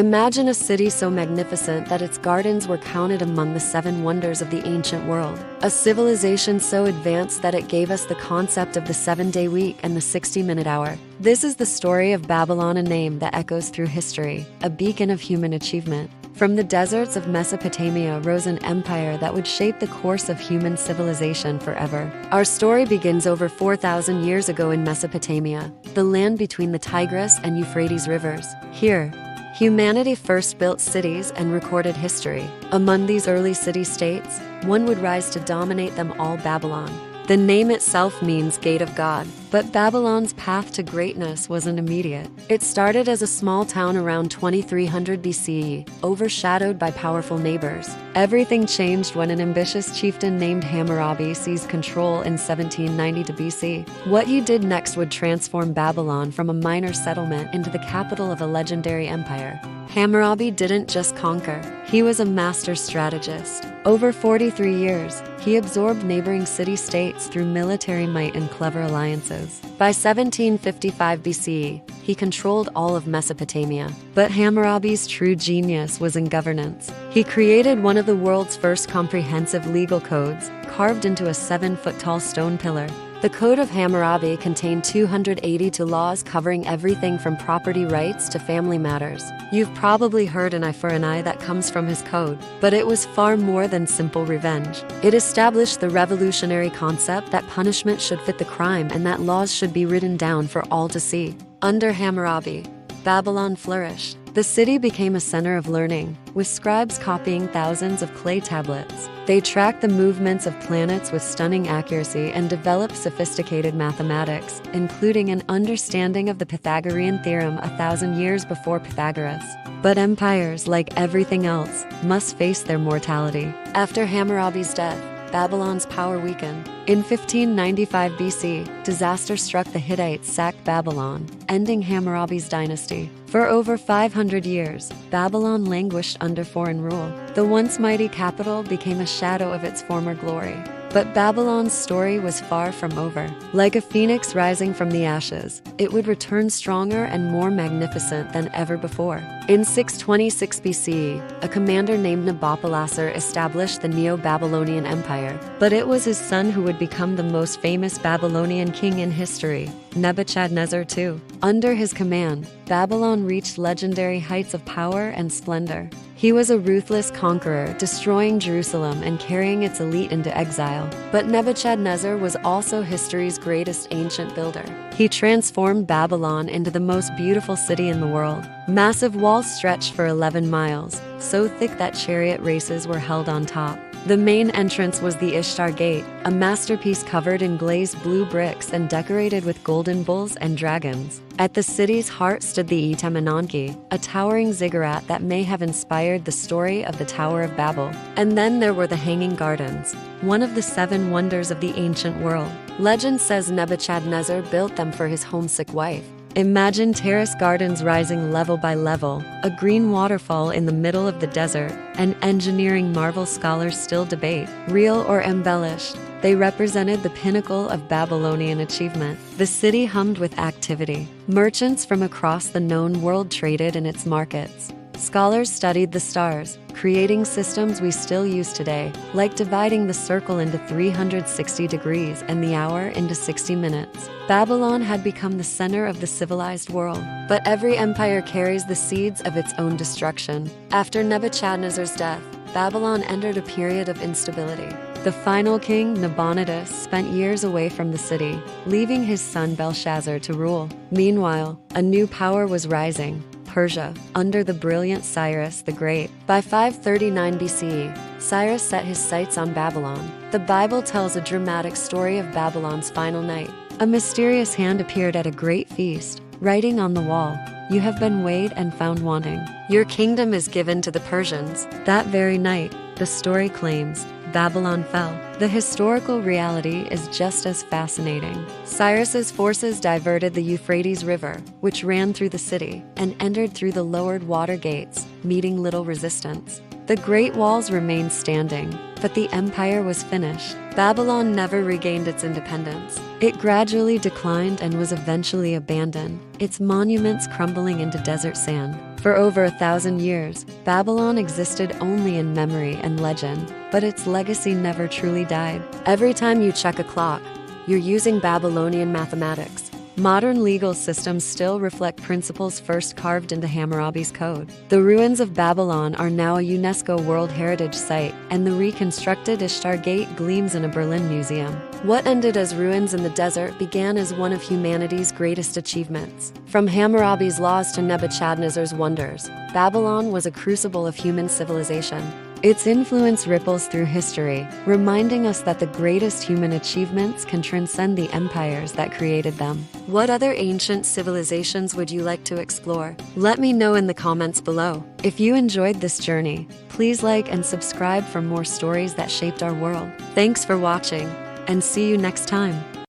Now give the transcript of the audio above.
Imagine a city so magnificent that its gardens were counted among the 7 wonders of the ancient world. A civilization so advanced that it gave us the concept of the 7-day week and the 60-minute hour. This is the story of Babylon, a name that echoes through history, a beacon of human achievement. From the deserts of Mesopotamia rose an empire that would shape the course of human civilization forever. Our story begins over 4,000 years ago in Mesopotamia, the land between the Tigris and Euphrates rivers. Here, humanity first built cities and recorded history. Among these early city-states, one would rise to dominate them all: Babylon. The name itself means Gate of God, but Babylon's path to greatness wasn't immediate. It started as a small town around 2300 BCE, overshadowed by powerful neighbors. Everything changed when an ambitious chieftain named Hammurabi seized control in 1792 BC. What he did next would transform Babylon from a minor settlement into the capital of a legendary empire. Hammurabi didn't just conquer, he was a master strategist. Over 43 years, he absorbed neighboring city-states through military might and clever alliances. By 1755 BCE, he controlled all of Mesopotamia. But Hammurabi's true genius was in governance. He created one of the world's first comprehensive legal codes, carved into a 7-foot-tall stone pillar. The Code of Hammurabi contained 282 laws covering everything from property rights to family matters. You've probably heard an eye for an eye that comes from his code, but it was far more than simple revenge. It established the revolutionary concept that punishment should fit the crime and that laws should be written down for all to see. Under Hammurabi, Babylon flourished. The city became a center of learning, with scribes copying thousands of clay tablets. They tracked the movements of planets with stunning accuracy and developed sophisticated mathematics, including an understanding of the Pythagorean theorem 1,000 years before Pythagoras. But empires, like everything else, must face their mortality. After Hammurabi's death, Babylon's power weakened. In 1595 BC, disaster struck. The Hittites sacked Babylon, ending Hammurabi's dynasty. For over 500 years, Babylon languished under foreign rule. The once mighty capital became a shadow of its former glory. But Babylon's story was far from over. Like a phoenix rising from the ashes, it would return stronger and more magnificent than ever before. In 626 BCE, a commander named Nabopolassar established the Neo-Babylonian Empire. But it was his son who would become the most famous Babylonian king in history, Nebuchadnezzar II. Under his command, Babylon reached legendary heights of power and splendor. He was a ruthless conqueror, destroying Jerusalem and carrying its elite into exile. But Nebuchadnezzar was also history's greatest ancient builder. He transformed Babylon into the most beautiful city in the world. Massive walls stretched for 11 miles, so thick that chariot races were held on top. The main entrance was the Ishtar Gate, a masterpiece covered in glazed blue bricks and decorated with golden bulls and dragons. At the city's heart stood the Etemenanki, a towering ziggurat that may have inspired the story of the Tower of Babel. And then there were the Hanging Gardens, one of the 7 wonders of the ancient world. Legend says Nebuchadnezzar built them for his homesick wife. Imagine terrace gardens rising level by level, a green waterfall in the middle of the desert, an engineering marvel scholars still debate. Real or embellished, they represented the pinnacle of Babylonian achievement. The city hummed with activity. Merchants from across the known world traded in its markets. Scholars studied the stars, creating systems we still use today, like dividing the circle into 360 degrees and the hour into 60 minutes. Babylon had become the center of the civilized world, but every empire carries the seeds of its own destruction. After Nebuchadnezzar's death, Babylon entered a period of instability. The final king, Nabonidus, spent years away from the city, leaving his son Belshazzar to rule. Meanwhile, a new power was rising: Persia, under the brilliant Cyrus the Great. By 539 BCE, Cyrus set his sights on Babylon. The Bible tells a dramatic story of Babylon's final night. A mysterious hand appeared at a great feast, writing on the wall, "You have been weighed and found wanting. Your kingdom is given to the Persians." That very night, the story claims, Babylon fell. The historical reality is just as fascinating. Cyrus's forces diverted the Euphrates River, which ran through the city, and entered through the lowered water gates, meeting little resistance. The Great Walls remained standing, but the empire was finished. Babylon never regained its independence. It gradually declined and was eventually abandoned, its monuments crumbling into desert sand. For over 1,000 years, Babylon existed only in memory and legend, but its legacy never truly died. Every time you check a clock, you're using Babylonian mathematics. Modern legal systems still reflect principles first carved into Hammurabi's code. The ruins of Babylon are now a UNESCO World Heritage Site, and the reconstructed Ishtar Gate gleams in a Berlin museum. What ended as ruins in the desert began as one of humanity's greatest achievements. From Hammurabi's laws to Nebuchadnezzar's wonders, Babylon was a crucible of human civilization. Its influence ripples through history, reminding us that the greatest human achievements can transcend the empires that created them. What other ancient civilizations would you like to explore? Let me know in the comments below. If you enjoyed this journey, please like and subscribe for more stories that shaped our world. Thanks for watching, and see you next time.